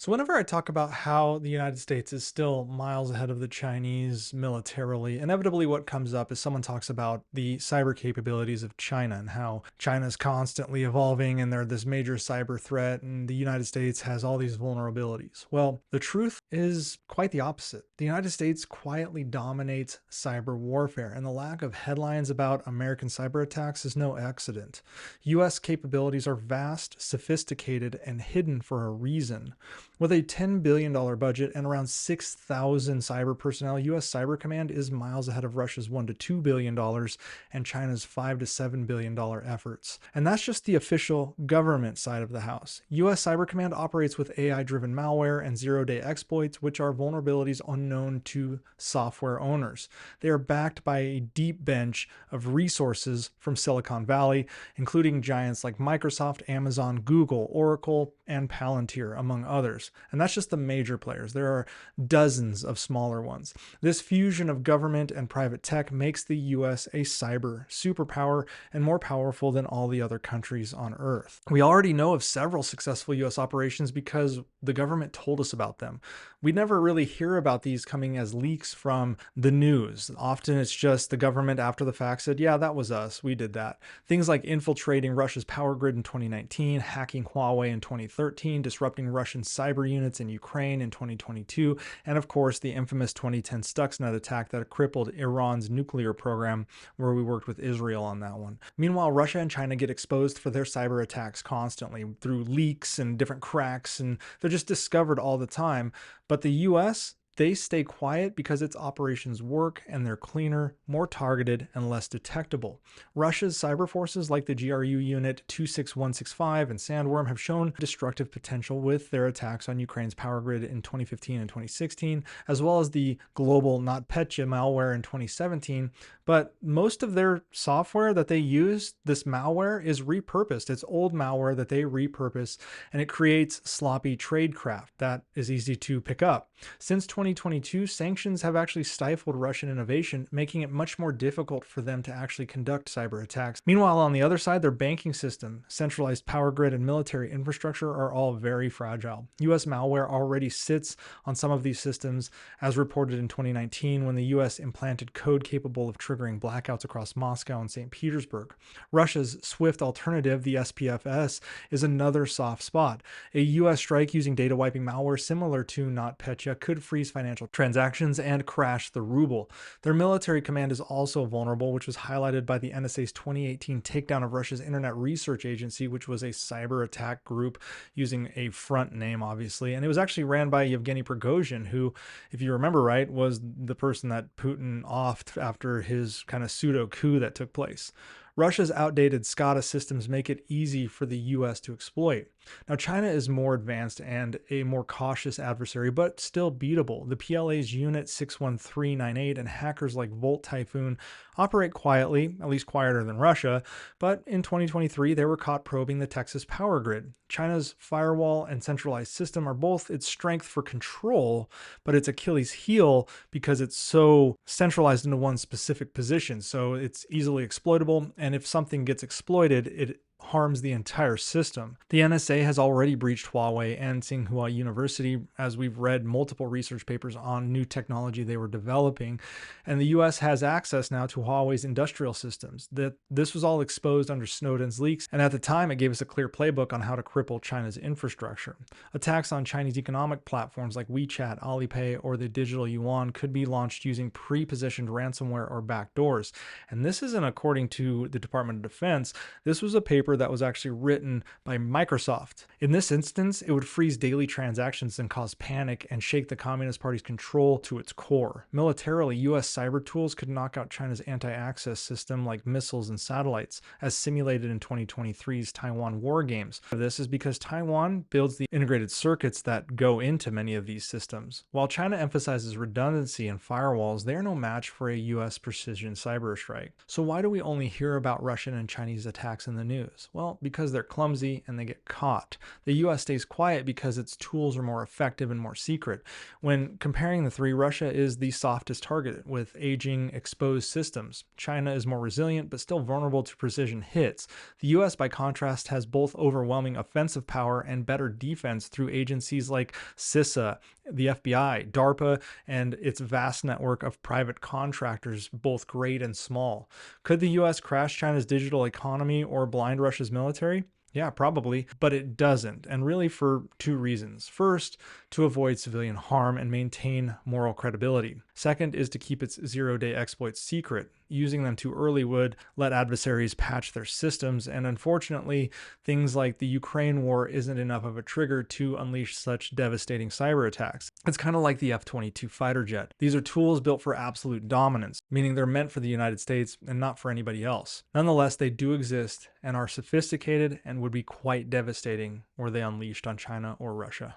So, whenever I talk about how the United States is still miles ahead of the Chinese militarily, inevitably what comes up is someone talks about the cyber capabilities of China and how China is constantly evolving and they're this major cyber threat, and the United States has all these vulnerabilities. Well, the truth is quite the opposite. The United States quietly dominates cyber warfare, and the lack of headlines about American cyber attacks is no accident. US capabilities are vast, sophisticated, and hidden for a reason. With a $10 billion budget and around 6,000 cyber personnel, US Cyber Command is miles ahead of Russia's $1 to $2 billion and China's $5 to $7 billion efforts. And that's just the official government side of the house. US Cyber Command operates with AI driven malware and zero day exploits, which are vulnerabilities unknown to software owners. They are backed by a deep bench of resources from Silicon Valley, including giants like Microsoft, Amazon, Google, Oracle, and Palantir, among others. And that's just the major players. There are dozens of smaller ones. This fusion of government and private tech makes the US a cyber superpower and more powerful than all the other countries on Earth. We already know of several successful US operations because the government told us about them. We never really hear about these coming as leaks from the news. Often it's just the government after the fact said, yeah, that was us. We did that. Things like infiltrating Russia's power grid in 2019, hacking Huawei in 2013, disrupting Russian cyber units in Ukraine in 2022, and of course the infamous 2010 Stuxnet attack that crippled Iran's nuclear program, where we worked with Israel on that one. Meanwhile, Russia and China get exposed for their cyber attacks constantly through leaks and different cracks, and they're just discovered all the time. But the US, they stay quiet because its operations work and they're cleaner, more targeted, and less detectable. Russia's cyber forces like the GRU Unit 26165 and Sandworm have shown destructive potential with their attacks on Ukraine's power grid in 2015 and 2016, as well as the global NotPetya malware in 2017. But most of their software that they use, this malware, is repurposed. It's old malware that they repurpose, and it creates sloppy tradecraft that is easy to pick up. Since 2022, sanctions have actually stifled Russian innovation, making it much more difficult for them to actually conduct cyber attacks. Meanwhile, on the other side, their banking system, centralized power grid, and military infrastructure are all very fragile. US malware already sits on some of these systems, as reported in 2019 when the US implanted code capable of triggering blackouts across Moscow and St. Petersburg. Russia's swift alternative, the SPFS, is another soft spot. A US strike using data wiping malware similar to NotPetya could freeze financial transactions and crash the ruble. Their military command is also vulnerable, which was highlighted by the NSA's 2018 takedown of Russia's Internet Research Agency, which was a cyber attack group using a front name, obviously. And it was actually ran by Yevgeny Prigozhin, who, if you remember right, was the person that Putin offed after his kind of pseudo coup that took place. Russia's outdated SCADA systems make it easy for the US to exploit. Now, China is more advanced and a more cautious adversary, but still beatable. The PLA's Unit 61398 and hackers like Volt Typhoon operate quietly, at least quieter than Russia, but in 2023 they were caught probing the Texas power grid. China's firewall and centralized system are both its strength for control, but its Achilles heel because it's so centralized into one specific position, so it's easily exploitable, and if something gets exploited, it harms the entire system. The NSA has already breached Huawei and Tsinghua University, as we've read multiple research papers on new technology they were developing, and the US has access now to Huawei's industrial systems. This was all exposed under Snowden's leaks, and at the time it gave us a clear playbook on how to cripple China's infrastructure. Attacks on Chinese economic platforms like WeChat, Alipay, or the digital yuan could be launched using pre-positioned ransomware or backdoors. And this isn't according to the Department of Defense. This was a paper that was actually written by Microsoft. In this instance, it would freeze daily transactions and cause panic and shake the Communist Party's control to its core. Militarily, US cyber tools could knock out China's anti-access system like missiles and satellites, as simulated in 2023's Taiwan war games. This is because Taiwan builds the integrated circuits that go into many of these systems. While China emphasizes redundancy and firewalls, they are no match for a US precision cyber strike. So why do we only hear about Russian and Chinese attacks in the news? Well, because they're clumsy and they get caught. The US stays quiet because its tools are more effective and more secret. When comparing the three, Russia is the softest target with aging, exposed systems. China is more resilient but still vulnerable to precision hits. The US, by contrast, has both overwhelming offensive power and better defense through agencies like CISA, the FBI, DARPA, and its vast network of private contractors, both great and small. Could the US crash China's digital economy or blind Russia's military? Yeah, probably, but it doesn't, and really for two reasons. First, to avoid civilian harm and maintain moral credibility. Second is to keep its zero-day exploits secret. Using them too early would let adversaries patch their systems, and unfortunately, things like the Ukraine war isn't enough of a trigger to unleash such devastating cyber attacks. It's kind of like the F-22 fighter jet. These are tools built for absolute dominance, meaning they're meant for the United States and not for anybody else. Nonetheless, they do exist and are sophisticated and would be quite devastating were they unleashed on China or Russia.